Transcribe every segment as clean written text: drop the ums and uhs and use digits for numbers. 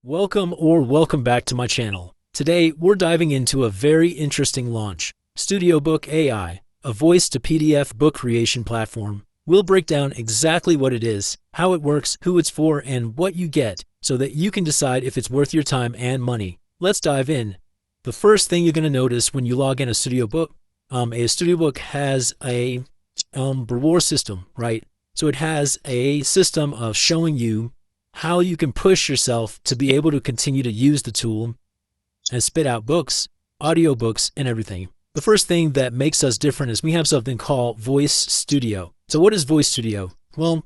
Welcome back to my channel. Today, we're diving into a very interesting launch, StudioBook AI, a voice-to-PDF book creation platform. We'll break down exactly what it is, how it works, who it's for, and what you get, so that you can decide if it's worth your time and money. Let's dive in. The first thing you're going to notice when you log in a StudioBook, StudioBook has a reward system, right? So it has a system of showing you how you can push yourself to be able to continue to use the tool and spit out books, audiobooks, and everything. The first thing that makes us different is we have something called Voice Studio. So what is Voice Studio? Well,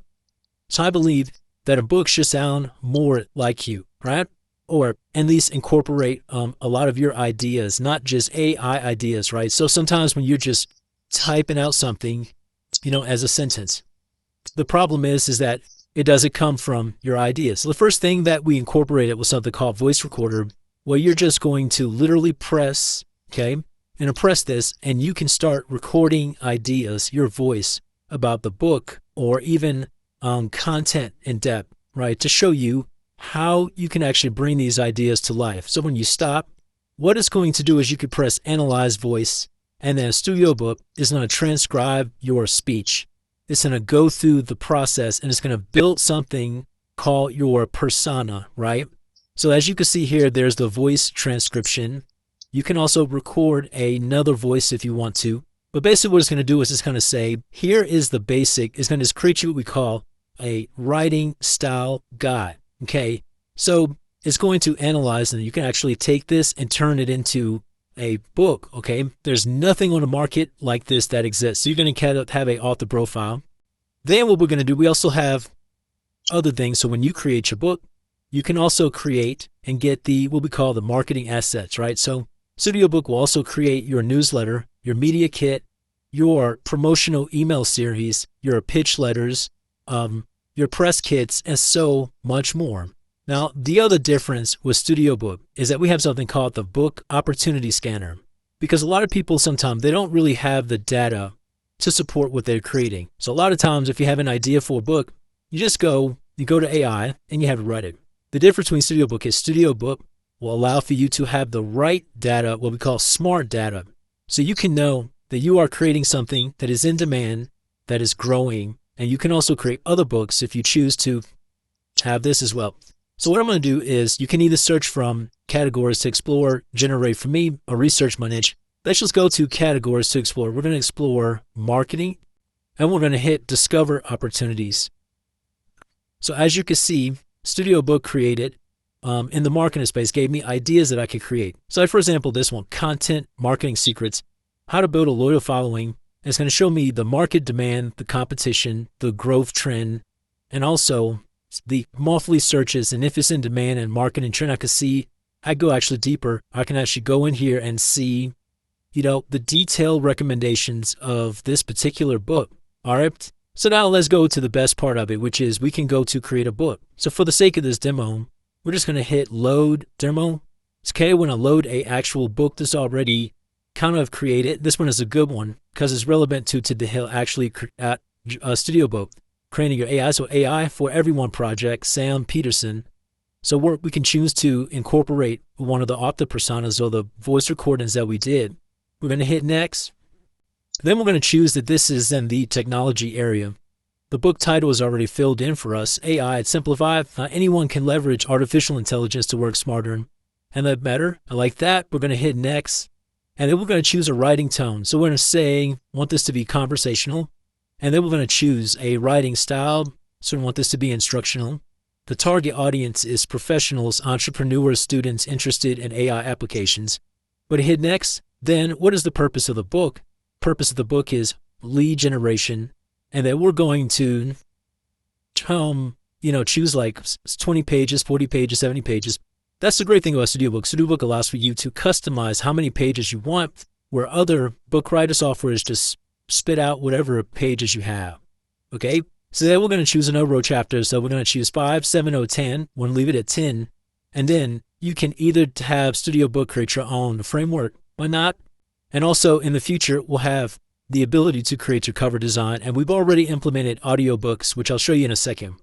so I believe that a book should sound more like you, right? Or at least incorporate a lot of your ideas, not just AI ideas, right? So sometimes when you're just typing out something, as a sentence, the problem is that it doesn't come from your ideas. So the first thing that we incorporated was something called Voice Recorder, where you're just going to literally press, and press this, and you can start recording ideas, your voice, about the book or even content in depth, right? To show you how you can actually bring these ideas to life. So when you stop, what it's going to do is you could press Analyze Voice, and then StudioBook is going to transcribe your speech. It's going to go through the process and it's going to build something called your persona, right? So as you can see here, there's the voice transcription. You can also record another voice if you want to. But basically what it's going to do is it's going to say, here is the basic. It's going to create you what we call a writing style guide. Okay, so it's going to analyze, and you can actually take this and turn it into a book. Okay, there's nothing on the market like this that exists. So you're going to have a author profile. Then what we're going to do, we also have other things. So when you create your book, you can also create and get the what we call the marketing assets, right? So StudioBook will also create your newsletter, your media kit, your promotional email series, your pitch letters, your press kits, and so much more. Now, the other difference with StudioBook is that we have something called the Book Opportunity Scanner, because a lot of people sometimes they don't really have the data to support what they're creating. So a lot of times if you have an idea for a book, you go to AI and you have it write it. The difference between StudioBook is StudioBook will allow for you to have the right data, what we call smart data. So you can know that you are creating something that is in demand, that is growing, and you can also create other books if you choose to have this as well. So what I'm going to do is you can either search from categories to explore, generate for me, or research my niche. Let's just go to categories to explore. We're going to explore marketing, and we're going to hit discover opportunities. So as you can see, StudioBook created in the marketing space gave me ideas that I could create. So like for example, this one, content marketing secrets, how to build a loyal following. It's going to show me the market demand, the competition, the growth trend, and also the monthly searches, and if it's in demand and marketing trend, I can see, I go actually deeper. I can actually go in here and see, the detailed recommendations of this particular book. All right. So now let's go to the best part of it, which is we can go to create a book. So for the sake of this demo, we're just going to hit load demo. It's okay when I load a actual book that's already kind of created. This one is a good one because it's relevant to the hill actually at StudioBook. Creating your AI. So AI for Everyone project, Sam Peterson. So we can choose to incorporate one of the author personas or the voice recordings that we did. We're going to hit next. Then we're going to choose that this is in the technology area. The book title is already filled in for us. AI, it's simplified. Anyone can leverage artificial intelligence to work smarter and that better. I like that. We're going to hit next. And then we're going to choose a writing tone. So we're going to say, want this to be conversational. And then we're going to choose a writing style. So we want this to be instructional. The target audience is professionals, entrepreneurs, students interested in AI applications. We're going to hit next. Then what is the purpose of the book? Purpose of the book is lead generation. And then we're going to, choose like 20 pages, 40 pages, 70 pages. That's the great thing about StudioBook. StudioBook allows for you to customize how many pages you want, where other book writer software is just spit out whatever pages you have. Okay, so then we're going to choose another row chapter. So we're going to choose 5, 7, or 10. We're going to leave it at 10. And then you can either have StudioBook create your own framework or not. And also in the future, we'll have the ability to create your cover design. And we've already implemented audiobooks, which I'll show you in a second.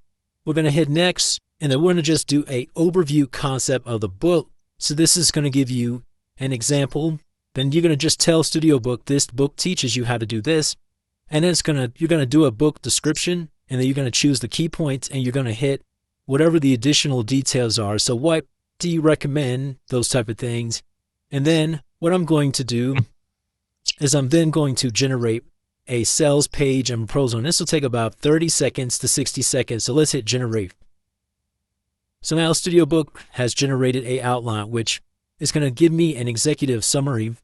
We're going to hit next. And then we're going to just do a overview concept of the book. So this is going to give you an example. Then you're going to just tell StudioBook, this book teaches you how to do this. And then you're going to do a book description, and then you're going to choose the key points, and you're going to hit whatever the additional details are. So what do you recommend? Those type of things. And then what I'm going to do is I'm then going to generate a sales page and proposal. And this will take about 30 seconds to 60 seconds. So let's hit generate. So now StudioBook has generated a outline, which is going to give me an executive summary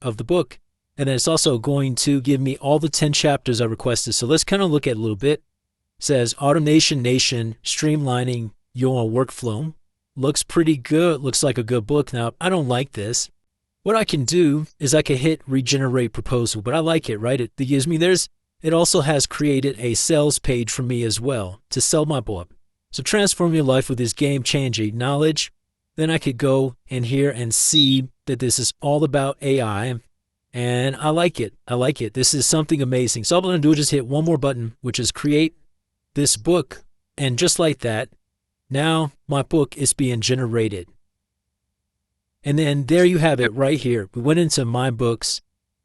of the book. And then it's also going to give me all the 10 chapters I requested. So let's kind of look at a little bit. It says Automation Nation, streamlining your workflow. Looks pretty good. Looks like a good book. Now, I don't like this. What I can do is I can hit regenerate proposal, but I like it, right? It gives me it also has created a sales page for me as well to sell my book. So transform your life with this game-changing knowledge. Then I could go in here and see that this is all about AI. And I like it. I like it. This is something amazing. So all I'm going to do is just hit one more button, which is create this book. And just like that, now my book is being generated. And then there you have it right here. We went into my books,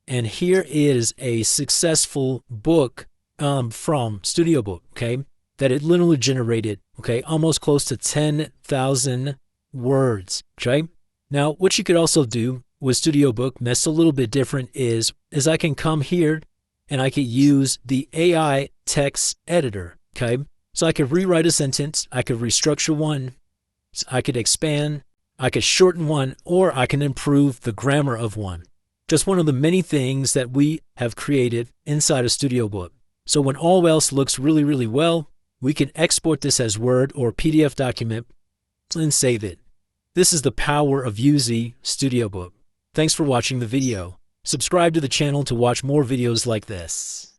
and here is a successful book from StudioBook, okay, that it literally generated, okay, almost close to 10,000 words, okay? Now, what you could also do with StudioBook, that's a little bit different, is I can come here and I could use the AI text editor, okay? So I could rewrite a sentence, I could restructure one, I could expand, I could shorten one, or I can improve the grammar of one. Just one of the many things that we have created inside of StudioBook. So when all else looks really, really well, we can export this as Word or PDF document and save it. This is the power of using StudioBook. Thanks for watching the video. Subscribe to the channel to watch more videos like this.